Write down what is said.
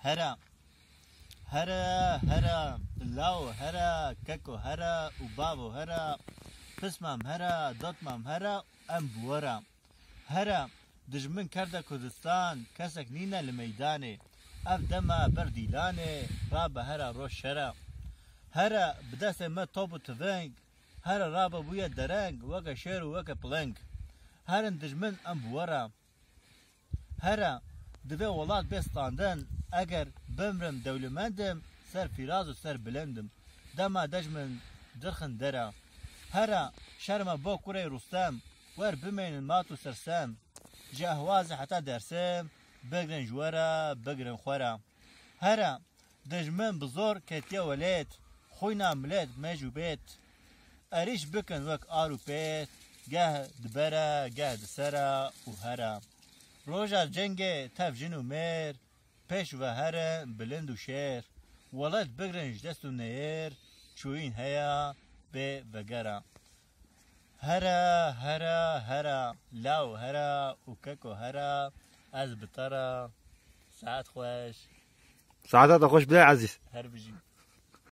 هرا هرا هرا لاو هرا ككو هرا وبابو هرا پسمام هرا داتمام هرا ام بورا هرا دجمن کرده کردستان کسک نینه لمیدانه اف دما بردیلانه رابه هرا روش شرا هرا بدست ما توبو تفنگ هرا رابه بویا درنگ وکا شیر و وکا پلنگ هرن دجمن ام بورا هرا دوی ولاد بستاندن اگر بمرم دولمندم سر فراز و سر بلندم دما دجمن درخن درا هرا شرم با کوره رستم ور بمین ماتو سرسم جهواز حتی درسم بگرن جوارا بگرن خورا هرا دجمن بزور کتیا ولید خوینا ملید مجو بیت اریش بکن وک آرو پیت گه دبرا گه دسرا و هرا روژا جنگ تف جن و میر پیش و هرن بلند و شیر ولد بگرن جدست و نیر چوین هیا به وگرا هرا هرا هرا لاو هرا و ککو هرا از بطرا ساعت خوش ساعتها خوش بلا عزيز هر بجي